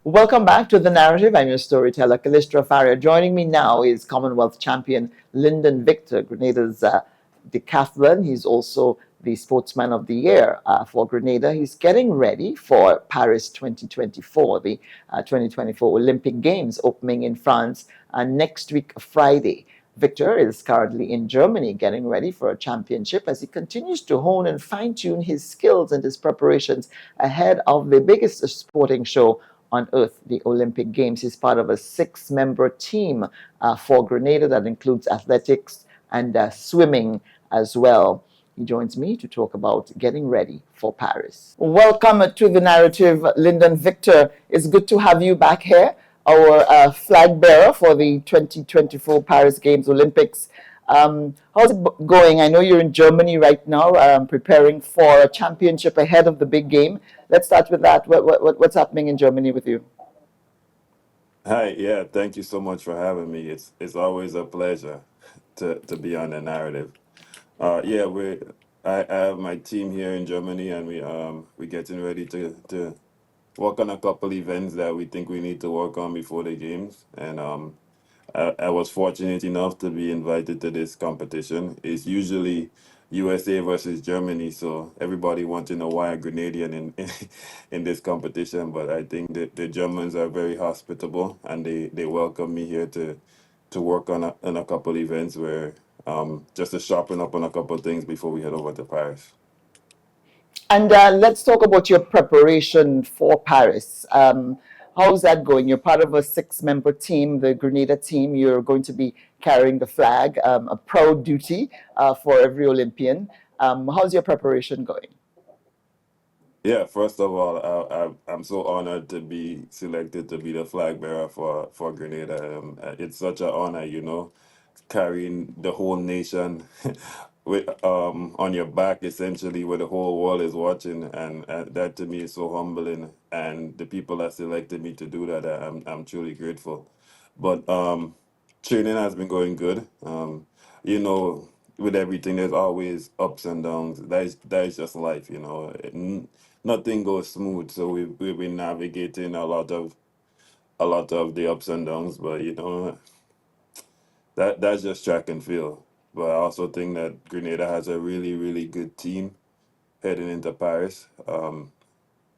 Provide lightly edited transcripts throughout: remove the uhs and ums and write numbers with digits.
Welcome back to The Narrative. I'm your storyteller, Callistra Faria. Joining me now is Commonwealth champion Lyndon Victor, Grenada's decathlon. He's also the Sportsman of the Year for Grenada. He's getting ready for Paris 2024, the 2024 Olympic Games opening in France next week, Friday. Victor is currently in Germany getting ready for a championship as he continues to hone and fine-tune his skills and his preparations ahead of the biggest sporting show on earth, the Olympic Games. He's part of a 6-member team for Grenada that includes athletics and swimming as well. He joins me to talk about getting ready for Paris. Welcome to The Narrative, Lyndon Victor. It's good to have you back here, our flag bearer for the 2024 Paris Games Olympics. How's it going? I know you're in Germany right now, preparing for a championship ahead of the big game. Let's start with that. What's happening in Germany with you? Hi, yeah, thank you so much for having me. It's always a pleasure to be on the narrative. Yeah, I have my team here in Germany, and we getting ready to work on a couple events that we think we need to work on before the games. And I was fortunate enough to be invited to this competition. It's usually USA versus Germany, so everybody wants to know why a Grenadian in this competition. But I think that the Germans are very hospitable, and they welcome me here to work on a couple events where just to sharpen up on a couple things before we head over to Paris. And let's talk about your preparation for Paris. How's that going? You're part of a 6-member team, the Grenada team. You're going to be carrying the flag, a proud duty for every Olympian. How's your preparation going? Yeah, first of all, I'm so honored to be selected to be the flag bearer for Grenada. It's such an honor, carrying the whole nation with on your back, essentially, where the whole world is watching, and that to me is so humbling. And the people that selected me to do that, I'm truly grateful. But training has been going good. You know, with everything, there's always ups and downs. That is just life, nothing goes smooth. So we've been navigating a lot of the ups and downs, but that's just track and field. But I also think that Grenada has a really, really good team heading into Paris.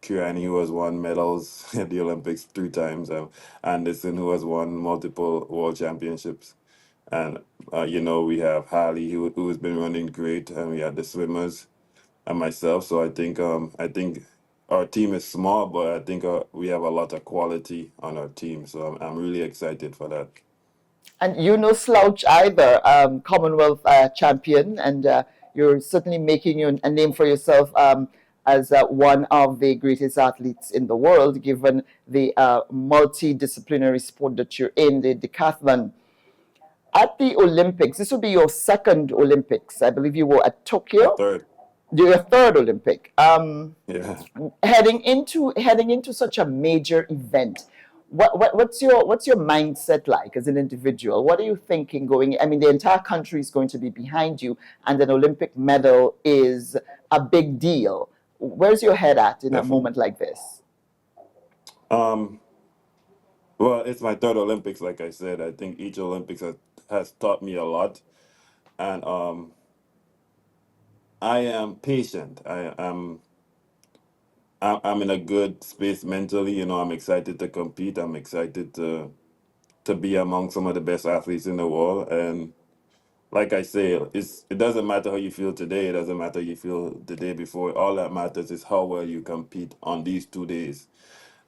Kirani, who has won medals at the Olympics 3 times, Anderson, who has won multiple world championships, and we have Harley, who's been running great, and we have the swimmers and myself. So I think our team is small, but I think we have a lot of quality on our team. So I'm really excited for that. And you no slouch either, Commonwealth champion, and you're certainly making a name for yourself as one of the greatest athletes in the world, given the multidisciplinary sport that you're in, the decathlon. At the Olympics, this will be your second Olympics. I believe you were at My Tokyo, third, your third Olympic. yeah. Heading into such a major event, what's your mindset like as an individual? What are you thinking going? I mean, the entire country is going to be behind you, and an Olympic medal is a big deal. Where's your head at in a Definitely. moment like this? Um, well, it's my third Olympics, like I said. I think each Olympics has taught me a lot, and I am patient. I'm in a good space mentally. I'm excited to compete. I'm excited to be among some of the best athletes in the world. And like I say, it doesn't matter how you feel today. It doesn't matter how you feel the day before. All that matters is how well you compete on these 2 days.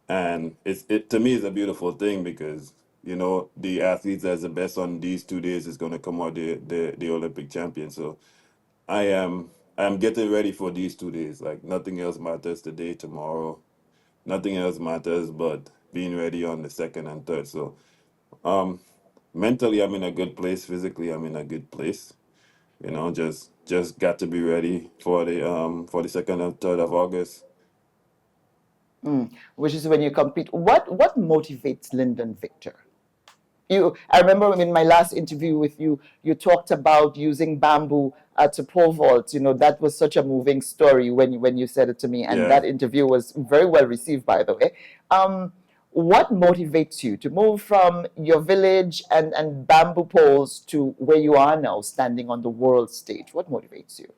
And it to me is a beautiful thing because the athletes that's the best on these 2 days is going to come out the Olympic champion. So I'm getting ready for these 2 days. Like nothing else matters today, tomorrow. Nothing else matters but being ready on the second and third. So um, mentally, I'm in a good place. Physically, I'm in a good place. Just got to be ready for the second and third of August. Which is when you compete. What motivates Lyndon Victor? I remember in my last interview with you, you talked about using bamboo to pole vault. That was such a moving story when you said it to me, and Yeah. that interview was very well received, by the way. Um, What motivates you to move from your village and bamboo poles to where you are now, standing on the world stage? What motivates you?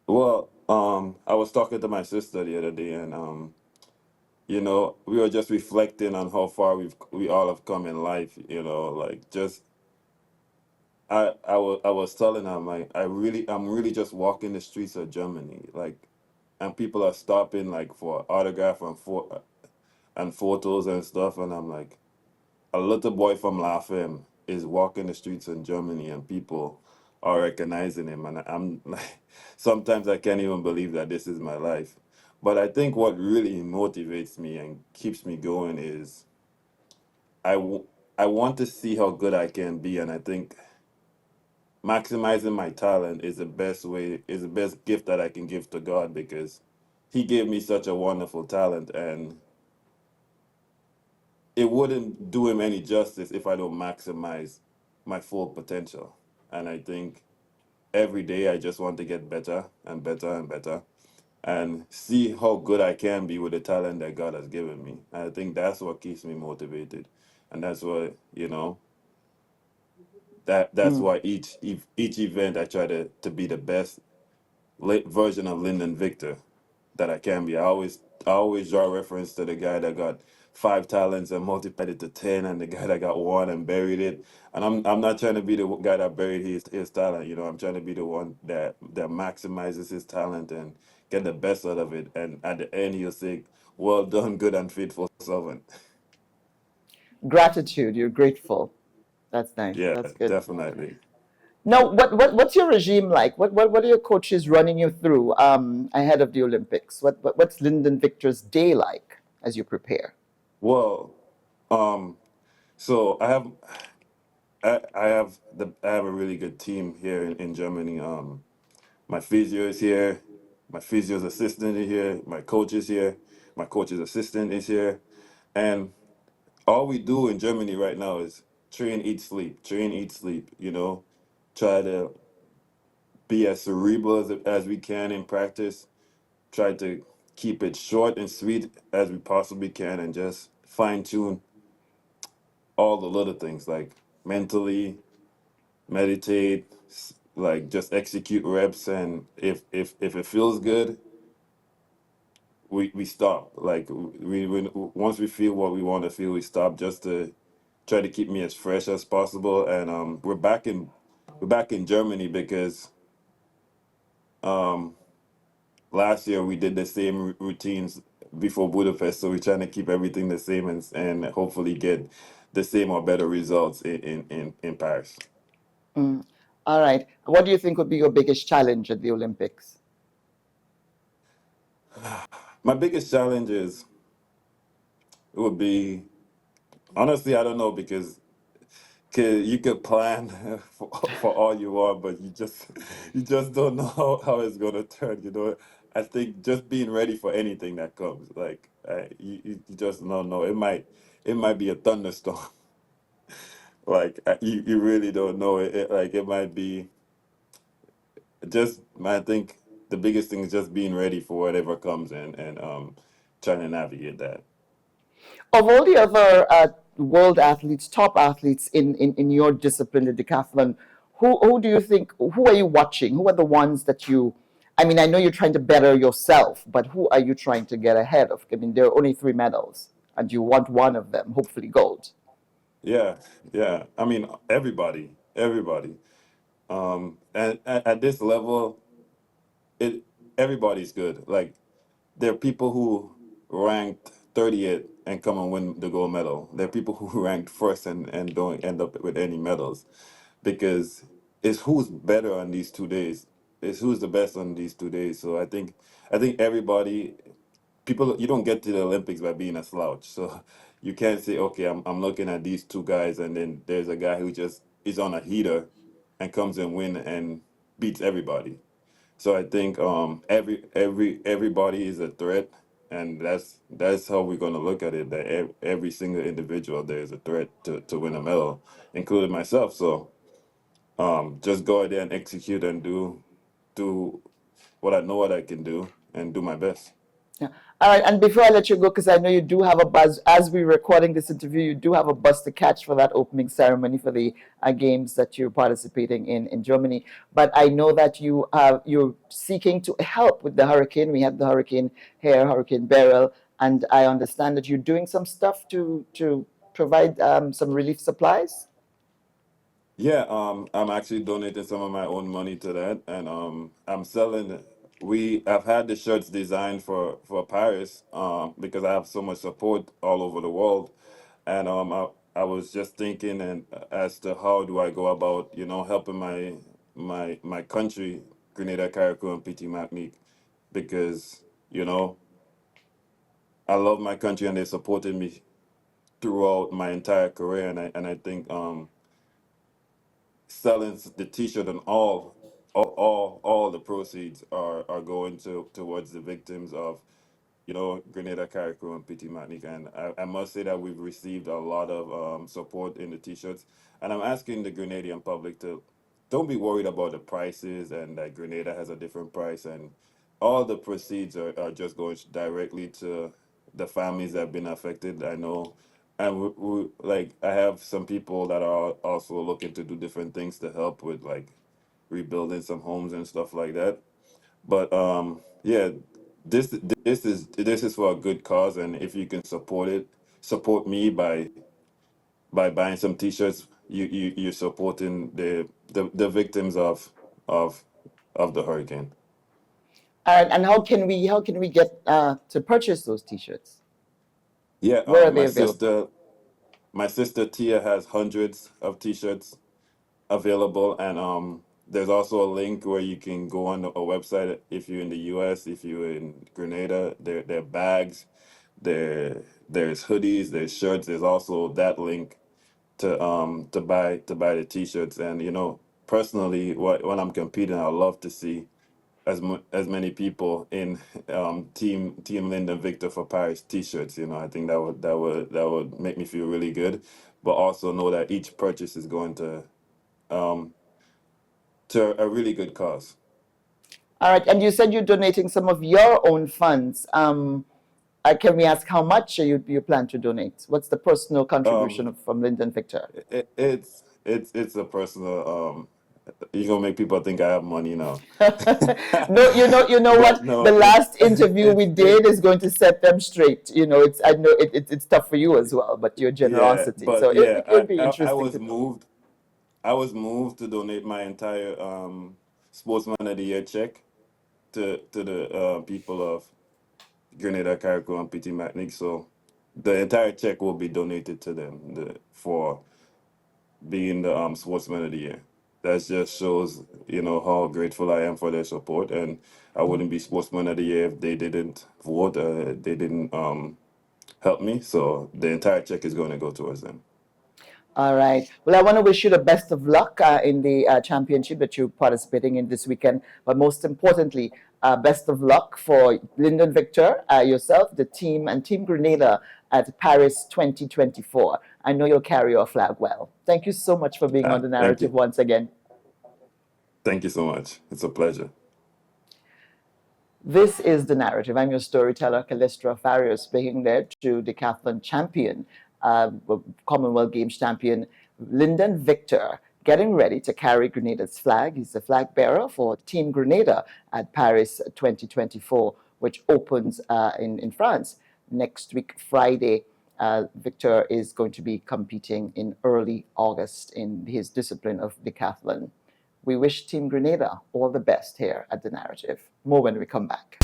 Well, I was talking to my sister the other day, and we were just reflecting on how far we all have come in life. Like just I was telling her, I'm like, I'm really just walking the streets of Germany, like, and people are stopping like for autograph and photos and stuff, and I'm like, a little boy from Laugham is walking the streets in Germany, and people are recognizing him, and I'm like, sometimes I can't even believe that this is my life. But I think what really motivates me and keeps me going is I, w- I want to see how good I can be, and I think maximizing my talent is the best gift that I can give to God, because He gave me such a wonderful talent, and it wouldn't do Him any justice if I don't maximize my full potential. And I think every day I just want to get better and better and better and see how good I can be with the talent that God has given me. And I think that's what keeps me motivated. And that's what, that's Mm. why each event I try to be the best version of Lyndon Victor that I can be. I always draw reference to the guy that got five talents and multiplied it to 10, and the guy that got one and buried it. And I'm not trying to be the guy that buried his talent. I'm trying to be the one that maximizes his talent and get the best out of it. And at the end, he'll say, "Well done, good and faithful servant." Gratitude, you're grateful. That's nice. Yeah, That's good. definitely. Now, what's your regime like? What are your coaches running you through ahead of the Olympics? What's Lyndon Victor's day like as you prepare? Well, um, so I have a really good team here in Germany. My physio is here, my physio's assistant is here, my coach is here, my coach's assistant is here, and all we do in Germany right now is train, eat, sleep, train, eat, sleep. Try to be as cerebral as we can in practice. Try to keep it short and sweet as we possibly can, and just fine tune all the little things like mentally meditate, like just execute reps, and if it feels good, we stop. Like once we feel what we want to feel, we stop just to try to keep me as fresh as possible. And we're back in Germany because um last year we did the same routines before Budapest, so we're trying to keep everything the same, and hopefully get the same or better results in Paris. Mm. All right. What do you think would be your biggest challenge at the Olympics? My biggest challenge is it would be, honestly, I don't know, because you could plan for all you want, but you just don't know how it's gonna turn. I think just being ready for anything that comes, like you just don't know. It might be a thunderstorm. Like you really don't know. Like it might be just. I think the biggest thing is just being ready for whatever comes in, and trying to navigate that. Of all the other world athletes, top athletes in your discipline, the decathlon, who do you think, who are you watching? Who are the ones that I mean, I know you're trying to better yourself, but who are you trying to get ahead of? I mean, there are only three medals, and you want one of them, hopefully gold. Yeah, yeah. I mean, everybody. And at this level, it everybody's good. Like, there are people who ranked 30th and come and win the gold medal. There are people who ranked first and don't end up with any medals, because it's who's better on these 2 days. It's who's the best on these 2 days. So I think everybody, people, you don't get to the Olympics by being a slouch. So you can't say, okay, I'm looking at these two guys, and then there's a guy who just is on a heater and comes and win and beats everybody. So I think everybody is a threat, and that's how we're gonna look at it. That every single individual there is a threat to win a medal, including myself. So just go out there and execute and do what I know what I can do, and do my best. Yeah. All right. And before I let you go, because I know you do have a buzz, as we're recording this interview, you do have a bus to catch for that opening ceremony for the games that you're participating in Germany. But I know that you're seeking to help with the hurricane. We had the hurricane here, Hurricane Beryl, and I understand that you're doing some stuff to provide some relief supplies. Yeah, I'm actually donating some of my own money to that, and I'm selling. I've had the shirts designed for Paris, because I have so much support all over the world, and I was just thinking and as to how do I go about, helping my country, Grenada, Carriacou, and Petit Martinique, because you know I love my country and they supported me throughout my entire career, and I think selling the T-shirt and all the proceeds are going towards the victims of Grenada, Carriacou, and Petit Martinique. And I must say that we've received a lot of support in the T-shirts. And I'm asking the Grenadian public to don't be worried about the prices and that Grenada has a different price. And all the proceeds are just going directly to the families that have been affected. I know. And like, I have some people that are also looking to do different things to help with like rebuilding some homes and stuff like that. But yeah, this is for a good cause, and if you can support it, support me by buying some T-shirts. You're supporting the victims of of the hurricane. All right. And how can we get to purchase those T-shirts? Yeah, Where are they available? my sister Tia has hundreds of T-shirts available, and there's also a link where you can go on a website if you're in the US, if you're in Grenada. There are bags, there's hoodies, there's shirts. There's also that link to buy the T-shirts. And personally, when I'm competing, I love to see as many people in Team Lyndon Victor for Paris T-shirts. I think that would make me feel really good, but also know that each purchase is going um, to a really good cause. All right, and you said you're donating some of your own funds. Can we ask how much you plan to donate? What's the personal contribution Um, from Lyndon Victor? it's a personal. You're gonna make people think I have money now. No, you know But what? The no, last interview we it's it did is going to set them straight. It's I know it's tough for you as well, but your yeah, generosity. So but it, yeah, it would be I interesting was to know. moved. I was moved to donate my entire Sportsman of the Year check to the people of Grenada, Carriacou, and Petit Martinique. So the entire check will be donated to them for being the Sportsman of the Year. That just shows, how grateful I am for their support, and I wouldn't be Sportsman of the Year if they didn't vote. They didn't help me. So the entire check is going to go towards them. All right. Well, I want to wish you the best of luck in the championship that you're participating in this weekend. But most importantly, best of luck for Lyndon Victor, yourself, the team, and Team Grenada at Paris 2024. I know you'll carry your flag well. Thank you so much for being on the Thank narrative you. once again. Thank you so much. It's a pleasure. This is The Narrative. I'm your storyteller, Callistra Farrier, speaking there to decathlon champion, Commonwealth Games champion, Lyndon Victor, getting ready to carry Grenada's flag. He's the flag bearer for Team Grenada at Paris 2024, which opens in France next week, Friday. Victor is going to be competing in early August in his discipline of decathlon. We wish Team Grenada all the best here at The Narrative. More when we come back.